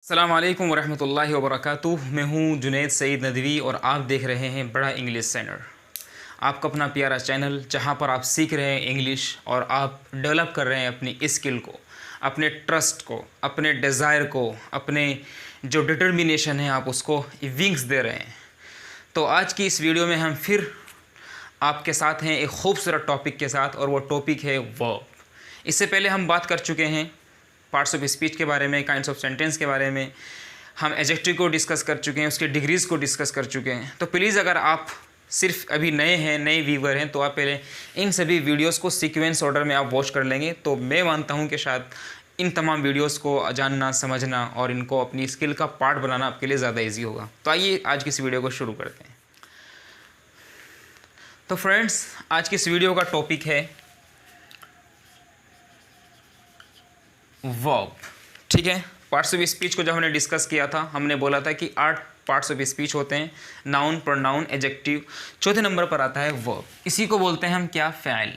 अस्सलाम वालेकुम वरहमतुल्लाहि वबरकातुह। मैं हूँ जुनैद सईद नदवी और आप देख रहे हैं बड़ा इंग्लिश सेंटर, आपका अपना प्यारा चैनल जहाँ पर आप सीख रहे हैं इंग्लिश और आप डेवलप कर रहे हैं अपनी स्किल को, अपने ट्रस्ट को, अपने डिज़ायर को, अपने जो डिटर्मिनेशन है आप उसको विंग्स दे रहे हैं। तो आज की इस वीडियो में हम फिर आपके साथ हैं एक खूबसूरत टॉपिक के साथ, और वो टॉपिक है वर्ब। इससे पहले हम बात कर चुके हैं पार्ट्स ऑफ स्पीच के बारे में, काइंड्स ऑफ सेंटेंस के बारे में, हम एडजेक्टिव को डिस्कस कर चुके हैं, उसके डिग्रीज़ को डिस्कस कर चुके हैं। तो प्लीज़ अगर आप सिर्फ अभी नए हैं, नए व्यूवर हैं, तो आप पहले इन सभी वीडियोस को सीक्वेंस ऑर्डर में आप वॉच कर लेंगे तो मैं मानता हूं कि शायद इन तमाम वीडियोस को जानना, समझना और इनको अपनी स्किल का पार्ट बनाना आपके लिए ज़्यादा ईजी होगा। तो आइए आज की इस वीडियो को शुरू करते हैं। तो फ्रेंड्स, आज की इस वीडियो का टॉपिक है वर्ब। ठीक है, पार्ट्स ऑफ स्पीच को जब हमने डिस्कस किया था, हमने बोला था कि 8 पार्ट्स ऑफ स्पीच होते हैं, नाउन, प्रोनाउन, एडजेक्टिव। चौथे नंबर पर आता है वर्ब। इसी को बोलते हैं हम क्या, फ़ैल।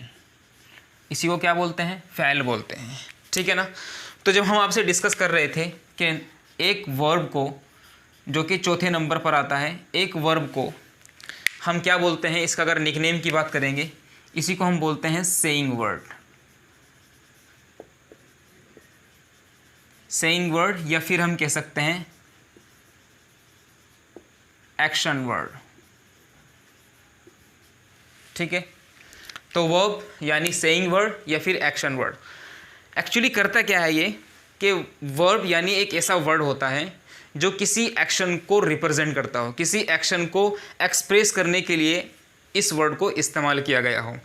इसी को क्या बोलते हैं, फ़ैल बोलते हैं। ठीक है ना। तो जब हम आपसे डिस्कस कर रहे थे कि एक वर्ब को, जो कि चौथे नंबर पर आता है, एक वर्ब को हम क्या बोलते हैं, इसका अगर निकनेम की बात करेंगे, इसी को हम बोलते हैं सेइंग वर्ड। सेइंग वर्ड, या फिर हम कह सकते हैं एक्शन वर्ड। ठीक है, तो वर्ब यानी सेइंग वर्ड या फिर एक्शन वर्ड। एक्चुअली करता क्या है ये कि वर्ब यानी एक ऐसा वर्ड होता है जो किसी एक्शन को रिप्रेजेंट करता हो, किसी एक्शन को एक्सप्रेस करने के लिए इस वर्ड को इस्तेमाल किया गया हो।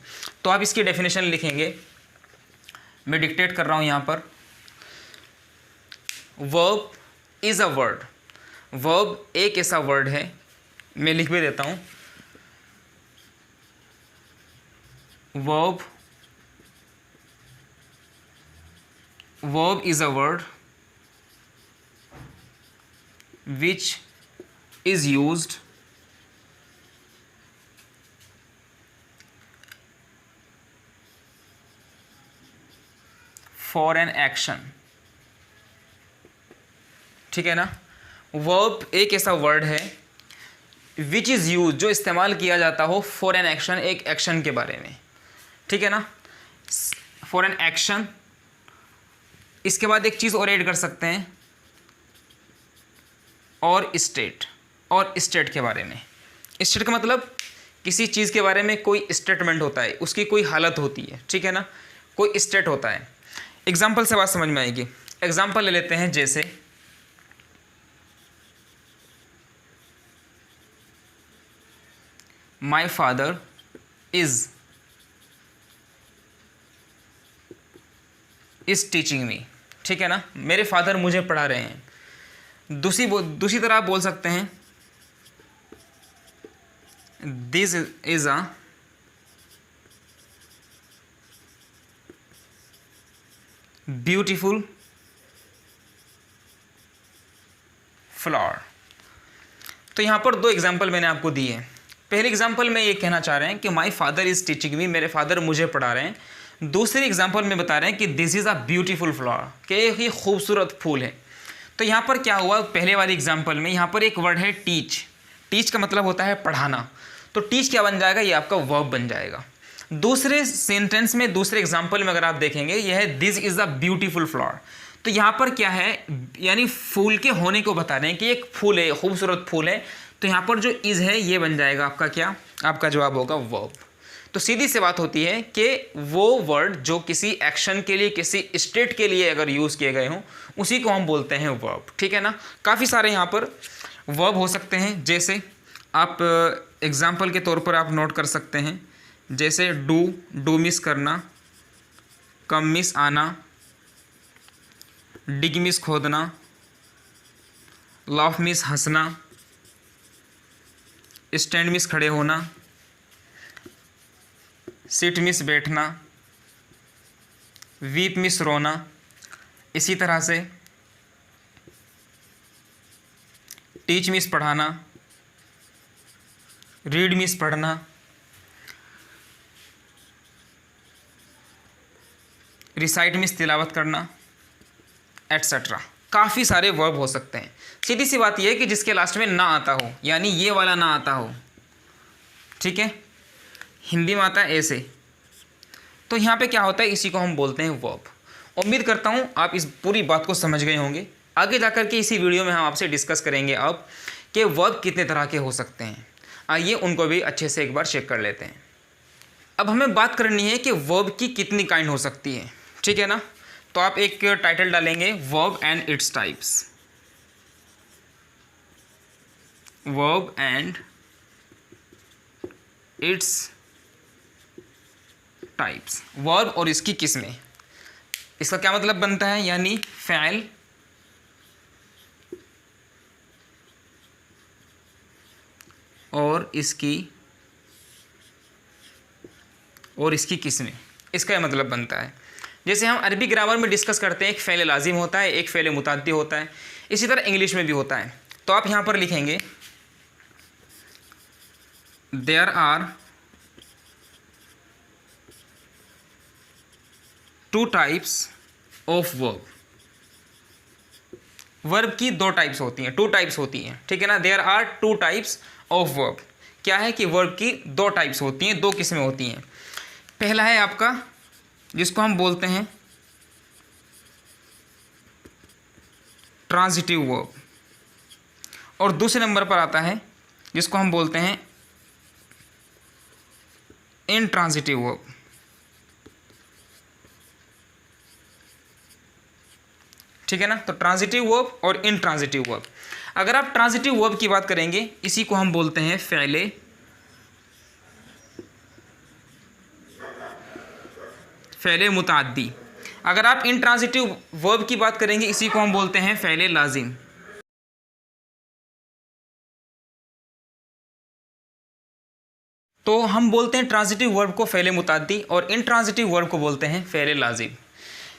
तो आप इसकी डेफिनेशन लिखेंगे, मैं डिक्टेट कर रहा हूँ यहाँ पर। Verb is a word. Verb एक ऐसा वर्ड है, मैं लिख भी देता हूँ। Verb is a word which is used for an action। ठीक है ना। वर्ब एक ऐसा वर्ड है विच इज़ यूज, जो इस्तेमाल किया जाता हो फॉर एन एक्शन, एक एक्शन के बारे में। ठीक है ना, फॉर एन एक्शन। इसके बाद एक चीज़ और ऐड कर सकते हैं, और स्टेट के बारे में। स्टेट का मतलब किसी चीज़ के बारे में कोई स्टेटमेंट होता है, उसकी कोई हालत होती है। ठीक है ना, कोई स्टेट होता है। एग्जाम्पल से बात समझ में आएगी। एग्जाम्पल ले लेते हैं, जैसे my father is teaching me. ठीक है ना, मेरे फादर मुझे पढ़ा रहे हैं। दूसरी तरह आप बोल सकते हैं this is a beautiful flower. तो यहाँ पर 2 एग्जाम्पल मैंने आपको दिए हैं। पहले एग्जाम्पल में ये कहना चाह रहे हैं कि my father is teaching me, मेरे फादर मुझे पढ़ा रहे हैं। दूसरे एग्जाम्पल में बता रहे हैं कि this is a beautiful flower, कि ये खूबसूरत फूल है। तो यहाँ पर क्या हुआ, पहले वाली एग्जाम्पल में यहाँ पर एक वर्ड है टीच। टीच का मतलब होता है पढ़ाना। तो टीच क्या बन जाएगा, ये आपका वर्ब बन जाएगा। दूसरे सेंटेंस में, दूसरे एग्जाम्पल में अगर आप देखेंगे, यह है this is a beautiful flower. तो यहाँ पर क्या है, यानी फूल के होने को बता रहे हैं कि एक फूल है, खूबसूरत फूल है। तो यहाँ पर जो इज़ है ये बन जाएगा आपका क्या, आपका जवाब होगा वर्ब। तो सीधी सी बात होती है कि वो वर्ड जो किसी एक्शन के लिए, किसी स्टेट के लिए अगर यूज़ किए गए हों, उसी को हम बोलते हैं वर्ब। ठीक है ना। काफ़ी सारे यहाँ पर वर्ब हो सकते हैं, जैसे आप एग्जाम्पल के तौर पर आप नोट कर सकते हैं, जैसे डू मिस करना, कम मिस आना, डिग मिस खोदना, लाफ मिस हंसना, स्टैंड मिस खड़े होना, सिट मिस बैठना, वीप मिस रोना। इसी तरह से टीच मिस पढ़ाना, रीड मिस पढ़ना, रिसाइट मीन्स तिलावत करना, एट्सेट्रा। काफ़ी सारे वर्ब हो सकते हैं। सीधी सी बात यह है कि जिसके लास्ट में ना आता हो, यानी ये वाला ना आता हो, ठीक है, हिंदी में आता है ऐसे, तो यहाँ पे क्या होता है, इसी को हम बोलते हैं वर्ब। उम्मीद करता हूँ आप इस पूरी बात को समझ गए होंगे। आगे जाकर के इसी वीडियो में हम आपसे डिस्कस करेंगे अब कि वर्ब कितने तरह के हो सकते हैं। आइए उनको भी अच्छे से एक बार चेक कर लेते हैं। अब हमें बात करनी है कि वर्ब की कितनी काइंड हो सकती है, ठीक है ना। तो आप एक टाइटल डालेंगे, verb and its types, verb and its types, verb और इसकी किस्में। इसका क्या मतलब बनता है, यानी फ़ैल और इसकी किस्में, इसका यह मतलब बनता है। जैसे हम अरबी ग्रामर में डिस्कस करते हैं, एक फ़ेल लाजिम होता है, एक फ़ेल मुताद्दी होता है, इसी तरह इंग्लिश में भी होता है। तो आप यहाँ पर लिखेंगे there are two types of verb. Verb की दो टाइप्स होती हैं, टू टाइप्स होती हैं, ठीक है ना। There are two types of verb, क्या है कि वर्ब की दो टाइप्स होती हैं, दो किस्में होती हैं। पहला है आपका जिसको हम बोलते हैं ट्रांजिटिव वर्ब, और दूसरे नंबर पर आता है जिसको हम बोलते हैं इनट्रांजिटिव वर्ब। ठीक है ना। तो ट्रांजिटिव वर्ब और इनट्रांजिटिव वर्ब। अगर आप ट्रांजिटिव वर्ब की बात करेंगे, इसी को हम बोलते हैं फ़ेले मुताद्दी। अगर आप इनट्रांजिटिव वर्ब की बात करेंगे, इसी को हम बोलते हैं फ़ेले लाजिम। तो हम बोलते हैं ट्रांजिटिव वर्ब को फ़ेले मुताद्दी और इनट्रांजिटिव वर्ब को बोलते हैं फ़ेले लाजिम।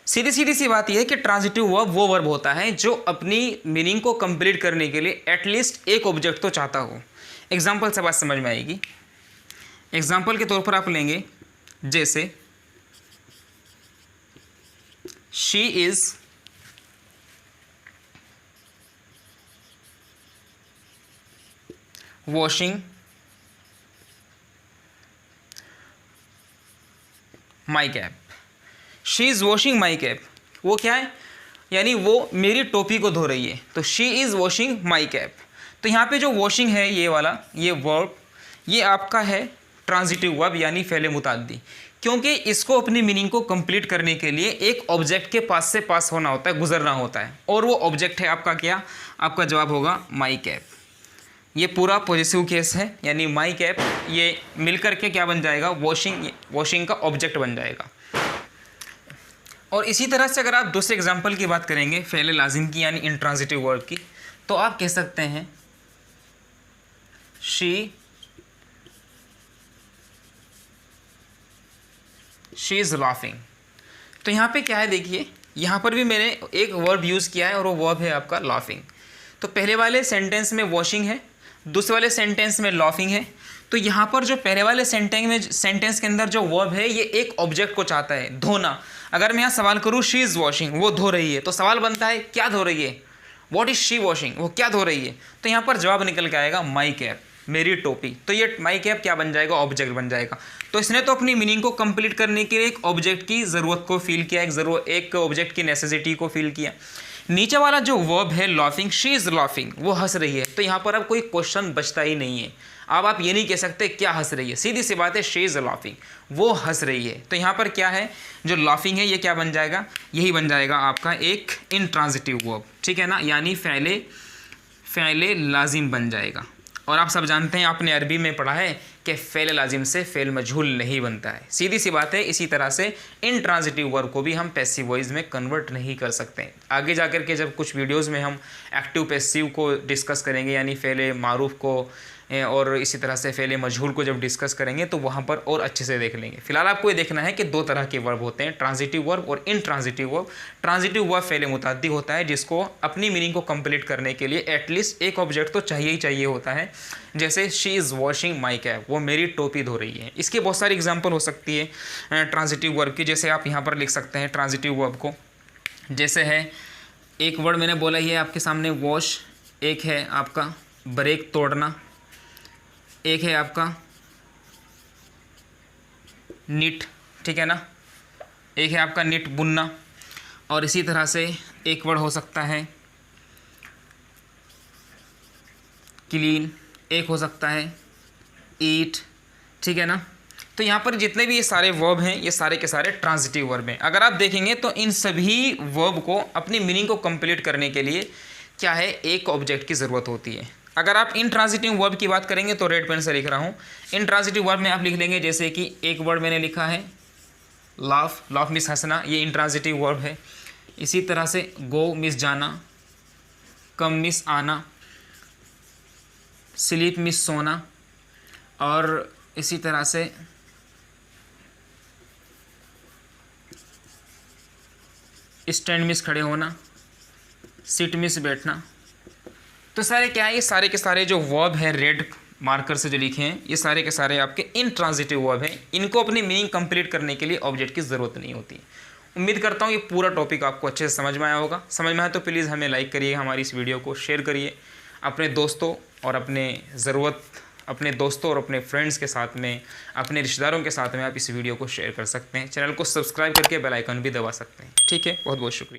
सीधी सी बात यह है कि ट्रांजिटिव वर्ब वो वर्ब होता है जो अपनी मीनिंग को कंप्लीट करने के लिए एटलीस्ट एक ऑब्जेक्ट तो चाहता हो। एग्जाम्पल से बात समझ में आएगी। एग्जाम्पल के तौर पर आप लेंगे, जैसे she is washing my cap. She is washing my cap, वो क्या है, यानी वो मेरी टोपी को धो रही है। तो she is washing my cap. तो यहाँ पे जो वॉशिंग है, ये वाला, ये वर्ब, ये आपका है ट्रांजिटिव वर्ब यानी फ़ेले मुताद्दी, क्योंकि इसको अपनी मीनिंग को कंप्लीट करने के लिए एक ऑब्जेक्ट के पास से पास होना होता है, गुजरना होता है, और वो ऑब्जेक्ट है आपका क्या, आपका जवाब होगा माई कैप। ये पूरा पॉजिटिव केस है, यानी माई कैप, ये मिलकर के क्या बन जाएगा, वॉशिंग का ऑब्जेक्ट बन जाएगा। और इसी तरह से अगर आप दूसरे एग्जांपल की बात करेंगे फ़ेले लाजिम की यानी इनट्रांजिटिव वर्ब की, तो आप कह सकते हैं शी इज़ लाफिंग। तो यहाँ पे क्या है, देखिए यहाँ पर भी मैंने एक वर्ब यूज़ किया है और वो वर्ब है आपका लाफिंग। तो पहले वाले सेंटेंस में वॉशिंग है, दूसरे वाले सेंटेंस में लाफिंग है। तो यहाँ पर जो पहले वाले सेंटेंस के अंदर जो वर्ब है, ये एक ऑब्जेक्ट को चाहता है, धोना। अगर मैं यहाँ सवाल करूँ शी इज़ वॉशिंग, वो धो रही है, तो सवाल बनता है क्या धो रही है, व्हाट इज़ शी वॉशिंग, वो क्या धो रही है। तो यहाँ पर जवाब निकल के आएगा माई कैप, मेरी टोपी। तो ये माई कैप क्या बन जाएगा, ऑब्जेक्ट बन जाएगा। तो इसने तो अपनी मीनिंग को कंप्लीट करने के लिए एक ऑब्जेक्ट की ज़रूरत को फील किया, एक ऑब्जेक्ट की नेसेसिटी को फील किया। नीचे वाला जो वर्ब है लाफिंग, शी इज़ लाफिंग, वो हंस रही है। तो यहाँ पर अब कोई क्वेश्चन बचता ही नहीं है। अब आप ये नहीं कह सकते क्या हंस रही है, सीधी सी बात है, शी इज़ लाफिंग, वो हंस रही है। तो यहाँ पर क्या है, जो लाफिंग है ये क्या बन जाएगा, यही बन जाएगा आपका एक इनट्रांजिटिव वर्ब, ठीक है ना, यानी फ़ेले लाजिम बन जाएगा। और आप सब जानते हैं, आपने अरबी में पढ़ा है कि फ़ेल लाजिम से फ़ेल मजहूल नहीं बनता है। सीधी सी बात है। इसी तरह से इनट्रांजिटिव वर्ब को भी हम पैसिव वॉइस में कन्वर्ट नहीं कर सकते। आगे जाकर के जब कुछ वीडियोस में हम एक्टिव पैसिव को डिस्कस करेंगे, यानी फ़ेल मारूफ को और इसी तरह से फ़ेल मजहूल को जब डिस्कस करेंगे, तो वहाँ पर और अच्छे से देख लेंगे। फिलहाल आपको ये देखना है कि दो तरह के वर्ब होते हैं, ट्रांजिटिव वर्ब और इनट्रांजिटिव वर्ब। ट्रांजिटिव वर्ब फ़ेल मुताद्दी होता है, जिसको अपनी मीनिंग को कंप्लीट करने के लिए एटलीस्ट एक ऑब्जेक्ट तो चाहिए ही चाहिए होता है। जैसे she is washing my cap, वो मेरी टोपी धो रही है। इसके बहुत सारी एग्जाम्पल हो सकती है ट्रांजिटिव वर्ब की। जैसे आप यहाँ पर लिख सकते हैं ट्रांजिटिव वर्ब को, जैसे है एक वर्ड मैंने बोला ही है आपके सामने वॉश, एक है आपका ब्रेक तोड़ना, एक है आपका निट, ठीक है ना, एक है आपका निट बुनना, और इसी तरह से एक वर्ड हो सकता है क्लीन, एक हो सकता है ईट, ठीक है ना। तो यहाँ पर जितने भी ये सारे वर्ब हैं ये सारे के सारे ट्रांजिटिव वर्ब हैं। अगर आप देखेंगे तो इन सभी वर्ब को अपनी मीनिंग को कंप्लीट करने के लिए क्या है, एक ऑब्जेक्ट की ज़रूरत होती है। अगर आप इन ट्रांजिटिव वर्ब की बात करेंगे तो रेड पेन से लिख रहा हूँ, इन ट्रांजिटिव वर्ब में आप लिख लेंगे जैसे कि एक वर्ड मैंने लिखा है लाफ, लाफ मीन्स हंसना, ये इंट्रांजिटिव वर्ब है। इसी तरह से गो मीन्स जाना, कम मीन्स आना, स्लीप मीन्स सोना, और इसी तरह से स्टैंड मीन्स खड़े होना, सिट मीन्स बैठना। तो सारे क्या है, ये सारे के सारे जो वर्ब है रेड मार्कर से जो लिखे हैं ये सारे के सारे आपके इंट्रांजिटिव वर्ब हैं। इनको अपनी मीनिंग कंप्लीट करने के लिए ऑब्जेक्ट की ज़रूरत नहीं होती। उम्मीद करता हूँ ये पूरा टॉपिक आपको अच्छे से समझ में आया होगा। समझ में आया तो प्लीज़ हमें लाइक करिए, हमारी इस वीडियो को शेयर करिए अपने दोस्तों और अपने दोस्तों और अपने फ्रेंड्स के साथ में, अपने रिश्तेदारों के साथ में आप इस वीडियो को शेयर कर सकते हैं। चैनल को सब्सक्राइब करके बेल आइकन भी दबा सकते हैं। ठीक है, बहुत बहुत शुक्रिया।